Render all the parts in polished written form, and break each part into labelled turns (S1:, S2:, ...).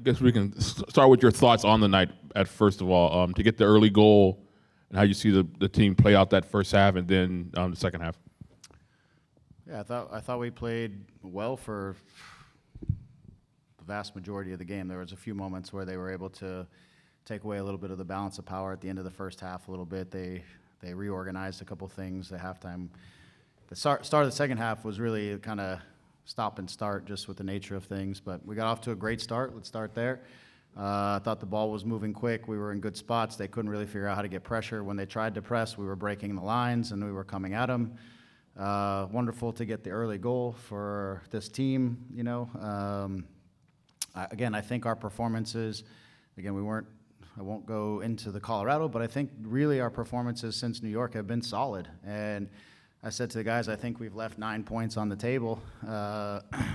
S1: I guess we can start with your thoughts on the night at first of all, to get the early goal and how you see the team play out that first half and then the second half.
S2: Yeah, I thought we played well for the vast majority of the game. There was a few moments where they were able to take away a little bit of the balance of power at the end of the first half a little bit. They reorganized a couple things at halftime. The start of the second half was really kind of stop and start just with the nature of things, but we got off to a great start. Let's start there. I thought the ball was moving quick. We were in good spots. They couldn't really figure out how to get pressure. When they tried to press, we were breaking the lines and we were coming at them. Wonderful to get the early goal for this team, you know. Again, I think our performances, again, I won't go into the Colorado, but I think really our performances since New York have been solid. And I said to the guys, I think we've left 9 points on the table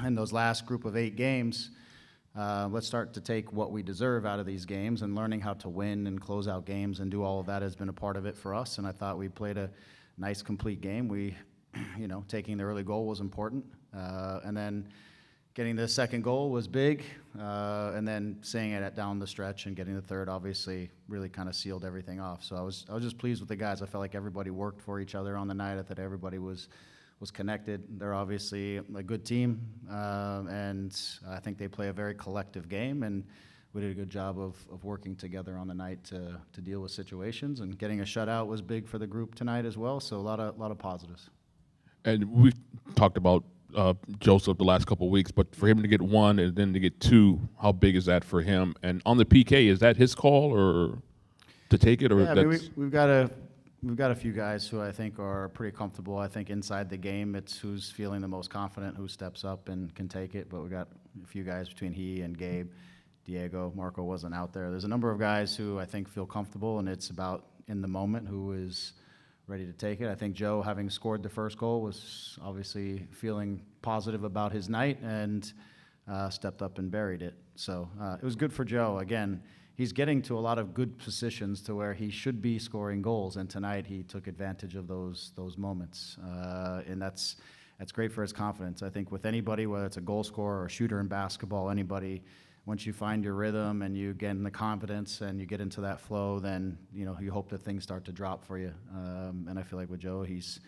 S2: in those last group of 8 games. Let's start to take what we deserve out of these games, and learning how to win and close out games and do all of that has been a part of it for us. And I thought we played a nice, complete game. You know, taking the early goal was important. And then getting the second goal was big. And then seeing it down the stretch and getting the third obviously really kind of sealed everything off. So I was just pleased with the guys. I felt like everybody worked for each other on the night. I thought everybody was connected. They're obviously a good team, and I think they play a very collective game, and we did a good job of working together on the night to deal with situations, and getting a shutout was big for the group tonight as well, so a lot of positives.
S1: And we've talked about Joseph the last couple of weeks, but for him to get 1 and then to get 2, how big is that for him? And on the PK, is that his call or to take it? Or
S2: yeah, I mean, we've got a few guys who I think are pretty comfortable. I think inside the game, it's who's feeling the most confident, who steps up and can take it. But we got a few guys between he and Gabe, Diego, Marco wasn't out there. There's a number of guys who I think feel comfortable, and it's about in the moment who is ready to take it. I think Joe, having scored the first goal, was obviously feeling positive about his night and stepped up and buried it. So it was good for Joe. Again, he's getting to a lot of good positions to where he should be scoring goals, and tonight he took advantage of those moments, and that's great for his confidence. I think with anybody, whether it's a goal scorer or a shooter in basketball, anybody, once you find your rhythm and you get in the confidence and you get into that flow, then you hope that things start to drop for you. And I feel like with Joe, he's,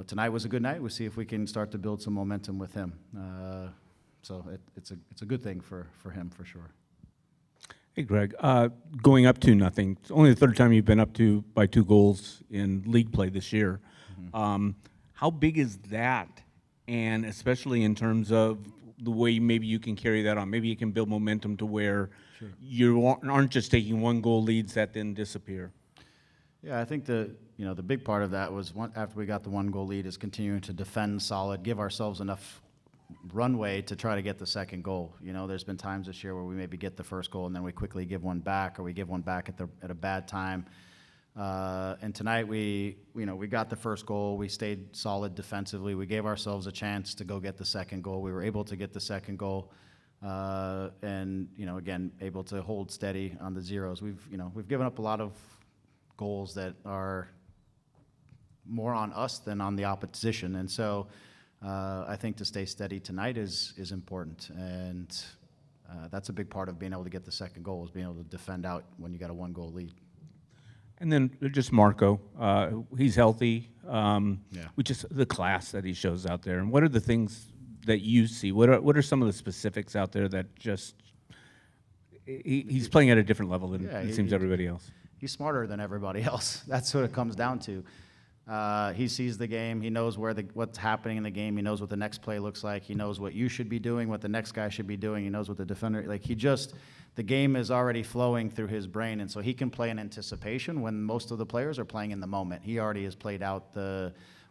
S2: tonight was a good night. We'll see if we can start to build some momentum with him. So it's a good thing for him for sure.
S3: Hey, Greg, going up 2-0, it's only the third time you've been up by 2 goals in league play this year. Mm-hmm. How big is that? And especially in terms of the way maybe you can carry that on. Maybe you can build momentum to where you aren't just taking 1 goal leads that then disappear.
S2: Yeah, I think the big part of that was after we got the 1 goal lead is continuing to defend solid, give ourselves enough runway to try to get the second goal. There's been times this year where we maybe get the first goal and then we quickly give one back, or we give one back at a bad time. And tonight we got the first goal. We stayed solid defensively. We gave ourselves a chance to go get the second goal. We were able to get the second goal, and again able to hold steady on the zeros. We've given up a lot of goals that are more on us than on the opposition, and so I think to stay steady tonight is important, and that's a big part of being able to get the second goal, is being able to defend out when you got a 1 goal lead.
S3: And then just Marco, he's healthy. Just the class that he shows out there. And what are the things that you see? What are some of the specifics out there that just he's playing at a different level than it seems everybody else?
S2: He's smarter than everybody else. That's what it comes down to. He sees the game. He knows what's happening in the game. He knows what the next play looks like. He knows what you should be doing, what the next guy should be doing. He knows what the defender, the game is already flowing through his brain, and so he can play in anticipation when most of the players are playing in the moment. He already has played out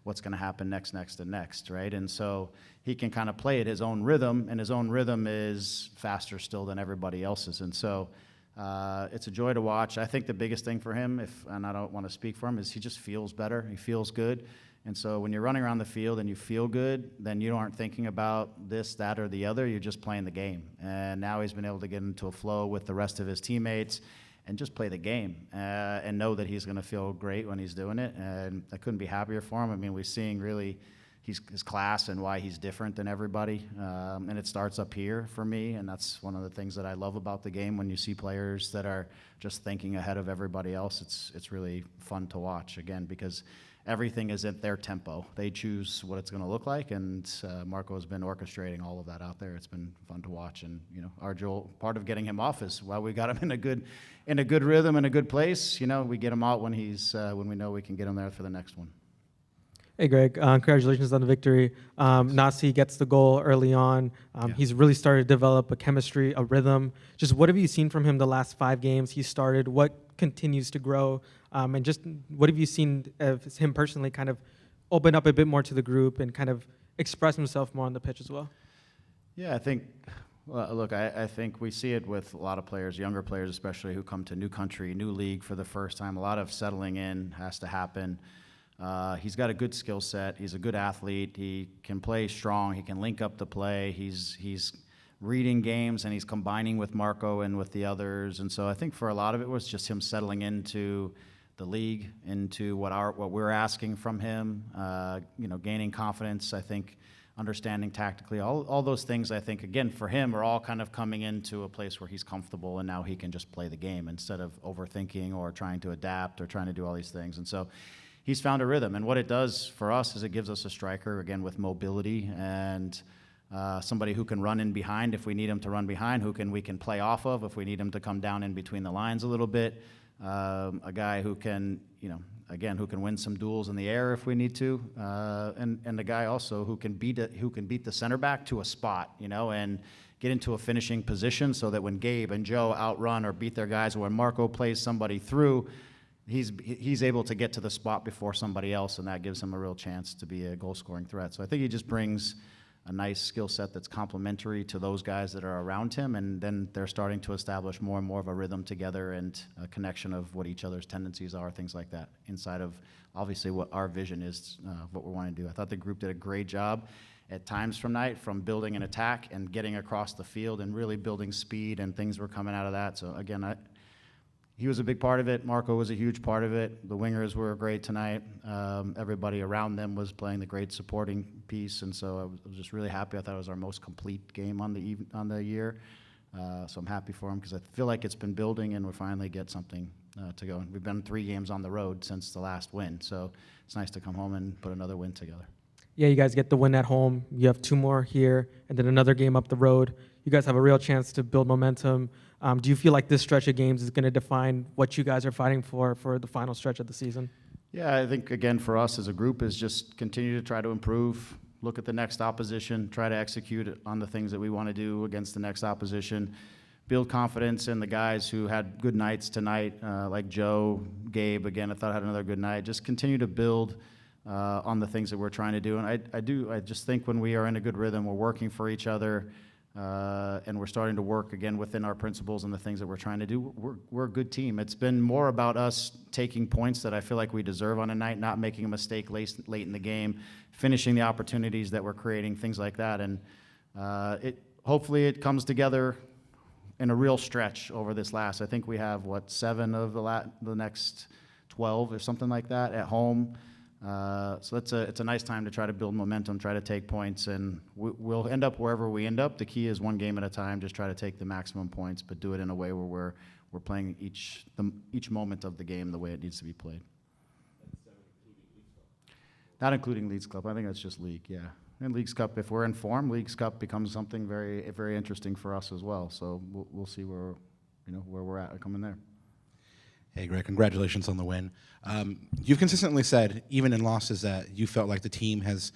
S2: what's going to happen next, right? And so he can kind of play at his own rhythm, and his own rhythm is faster still than everybody else's. And so it's a joy to watch. I think the biggest thing for him, and I don't want to speak for him, is he just feels better. He feels good. And so when you're running around the field and you feel good, then you aren't thinking about this, that, or the other. You're just playing the game. And now he's been able to get into a flow with the rest of his teammates and just play the game and know that he's going to feel great when he's doing it. And I couldn't be happier for him. I mean, we're seeing really his class and why he's different than everybody. And it starts up here for me, and that's one of the things that I love about the game. When you see players that are just thinking ahead of everybody else, it's really fun to watch, again, because everything is at their tempo. They choose what it's going to look like, and Marco has been orchestrating all of that out there. It's been fun to watch, and our part of getting him off is while we got him in a good rhythm and a good place. We get him out when when we know we can get him there for the next one.
S4: Hey, Greg, congratulations on the victory. Nasi gets the goal early on. He's really started to develop a chemistry, a rhythm. Just what have you seen from him the last 5 games he started? What continues to grow? And just what have you seen of him personally kind of open up a bit more to the group and kind of express himself more on the pitch as well?
S2: Yeah, I think, well, look, I think we see it with a lot of players, younger players especially, who come to new country, new league for the first time. A lot of settling in has to happen. He's got a good skill set. He's a good athlete. He can play strong. He can link up the play. He's reading games, and he's combining with Marco and with the others. And so I think for a lot of it was just him settling into the league, into what we're asking from him, gaining confidence, I think, understanding tactically. All those things, I think, again, for him, are all kind of coming into a place where he's comfortable, and now he can just play the game instead of overthinking or trying to adapt or trying to do all these things. And so he's found a rhythm, and what it does for us is it gives us a striker, again, with mobility and somebody who can run in behind if we need him to run behind, we can play off of if we need him to come down in between the lines a little bit, a guy who can, who can win some duels in the air if we need to, and a guy also who can beat the center back to a spot, and get into a finishing position so that when Gabe and Joe outrun or beat their guys, or when Marco plays somebody through, he's able to get to the spot before somebody else, and that gives him a real chance to be a goal-scoring threat. So I think he just brings a nice skill set that's complementary to those guys that are around him, and then they're starting to establish more and more of a rhythm together and a connection of what each other's tendencies are, things like that, inside of obviously what our vision is, what we want to do. I thought the group did a great job at times from building an attack and getting across the field and really building speed, and things were coming out of that. So again, he was a big part of it. Marco was a huge part of it. The wingers were great tonight. Everybody around them was playing the great supporting piece, and so I was just really happy. I thought it was our most complete game on the year. So I'm happy for him because I feel like it's been building, and we finally get something to go. We've been 3 games on the road since the last win, so it's nice to come home and put another win together.
S4: Yeah, you guys get the win at home. You have 2 more here, and then another game up the road. You guys have a real chance to build momentum. Do you feel like this stretch of games is going to define what you guys are fighting for the final stretch of the season?
S2: Yeah, I think, again, for us as a group is just continue to try to improve, look at the next opposition, try to execute on the things that we want to do against the next opposition, build confidence in the guys who had good nights tonight, like Joe, Gabe, again, I thought had another good night. Just continue to build on the things that we're trying to do. And I just think when we are in a good rhythm, we're working for each other, and we're starting to work again within our principles and the things that we're trying to do. We're a good team. It's been more about us taking points that I feel like we deserve on a night, not making a mistake late in the game, finishing the opportunities that we're creating, things like that. And hopefully it comes together in a real stretch over this last. I think we have 7 of the next 12 or something like that at home. So it's a nice time to try to build momentum, try to take points, and we'll end up wherever we end up. The key is one game at a time, just try to take the maximum points, but do it in a way where we're playing each moment of the game the way it needs to be played. Not including Leagues Cup. I think that's just league, yeah. And Leagues Cup, if we're in form, Leagues Cup becomes something very, very interesting for us as well. So we'll see where we're at coming there.
S5: Hey, Greg, congratulations on the win. You've consistently said, even in losses, that you felt like the team has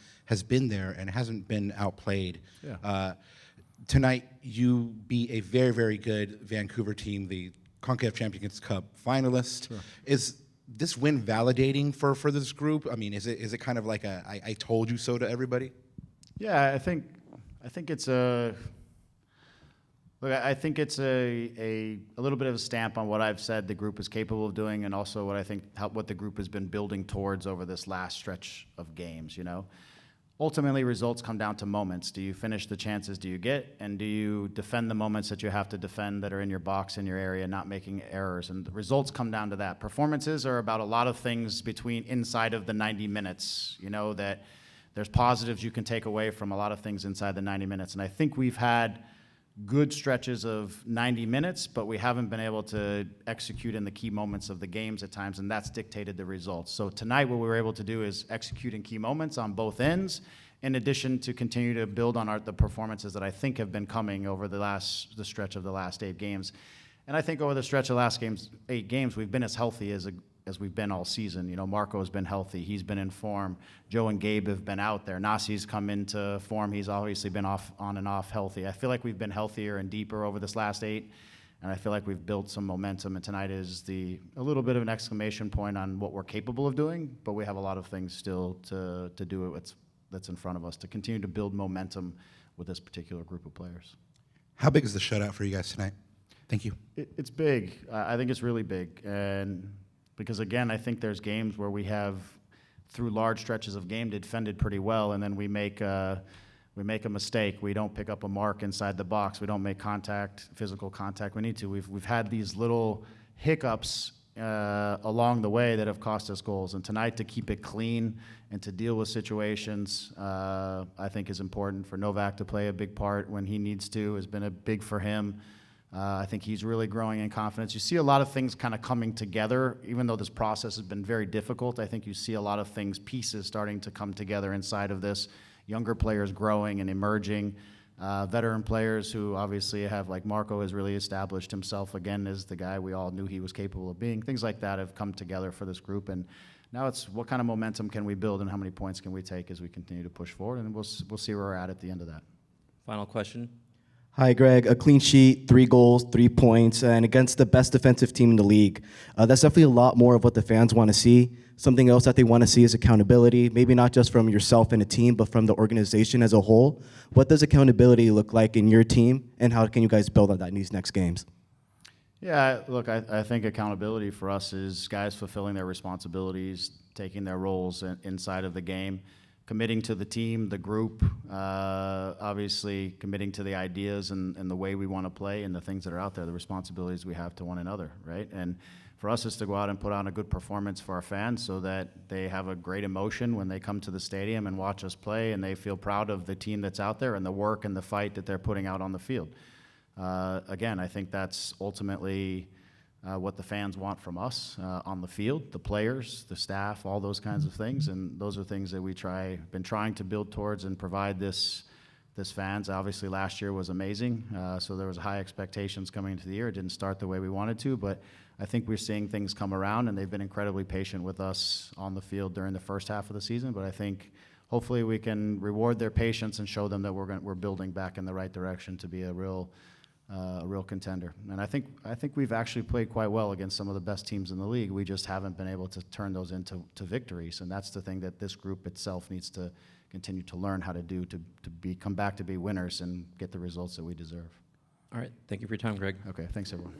S5: been there and hasn't been outplayed.
S2: Yeah.
S5: Tonight, you beat a very, very good Vancouver team, the CONCACAF Champions Cup finalist.
S2: Sure.
S5: Is this win validating for this group? I mean, is it kind of like I told you so to everybody?
S2: Yeah, I think it's a little bit of a stamp on what I've said the group is capable of doing, and also what the group has been building towards over this last stretch of games. Ultimately, results come down to moments. Do you finish the chances do you get, and do you defend the moments that you have to defend that are in your box, in your area, not making errors? And the results come down to that. Performances are about a lot of things inside of the 90 minutes, there's positives you can take away from a lot of things inside the 90 minutes. And I think we've had good stretches of 90 minutes, but we haven't been able to execute in the key moments of the games at times, and that's dictated the results. So tonight what we were able to do is execute in key moments on both ends, in addition to continue to build on the performances that I think have been coming over the stretch of the last 8 games. And I think over the stretch of the last 8 games, we've been as healthy as we've been all season. You know, Marco has been healthy. He's been in form. Joe and Gabe have been out there. Nasi's come into form. He's obviously been on and off healthy. I feel like we've been healthier and deeper over this last 8, and I feel like we've built some momentum. And tonight is a little bit of an exclamation point on what we're capable of doing, but we have a lot of things still to do that's in front of us to continue to build momentum with this particular group of players.
S5: How big is the shutout for you guys tonight? Thank you.
S2: It's big. I think it's really big. And because, again, I think there's games where we have, through large stretches of game, defended pretty well, and then we make a mistake. We don't pick up a mark inside the box. We don't make physical contact we need to. We've had these little hiccups along the way that have cost us goals. And tonight, to keep it clean and to deal with situations, I think is important. For Novak to play a big part when he needs to has been big for him. I think he's really growing in confidence. You see a lot of things kind of coming together, even though this process has been very difficult. I think you see a lot of pieces starting to come together inside of this. Younger players growing and emerging. Veteran players who obviously have, like Marco has really established himself again as the guy we all knew he was capable of being. Things like that have come together for this group. And now it's what kind of momentum can we build and how many points can we take as we continue to push forward. And we'll see where we're at the end of that.
S6: Final question.
S7: Hi, Greg. A clean sheet, 3 goals, 3 points, and against the best defensive team in the league. That's definitely a lot more of what the fans want to see. Something else that they want to see is accountability, maybe not just from yourself and a team, but from the organization as a whole. What does accountability look like in your team, and how can you guys build on that in these next games?
S2: Yeah, look, I think accountability for us is guys fulfilling their responsibilities, taking their roles inside of the game, committing to the team, the group, obviously committing to the ideas and the way we want to play and the things that are out there, the responsibilities we have to one another, right? And for us is to go out and put on a good performance for our fans so that they have a great emotion when they come to the stadium and watch us play, and they feel proud of the team that's out there and the work and the fight that they're putting out on the field. Again, I think that's ultimately what the fans want from us on the field, the players, the staff, all those kinds of things, and those are things that been trying to build towards and provide this fans. Obviously, last year was amazing, so there was high expectations coming into the year. It didn't start the way we wanted to, but I think we're seeing things come around, and they've been incredibly patient with us on the field during the first half of the season. But I think hopefully we can reward their patience and show them that we're building back in the right direction to be a real contender. And I think we've actually played quite well against some of the best teams in the league. We just haven't been able to turn those into victories, and that's the thing that this group itself needs to continue to learn how to do to come back to be winners and get the results that we deserve.
S6: All right. Thank you for your time, Greg.
S2: Okay, thanks everyone.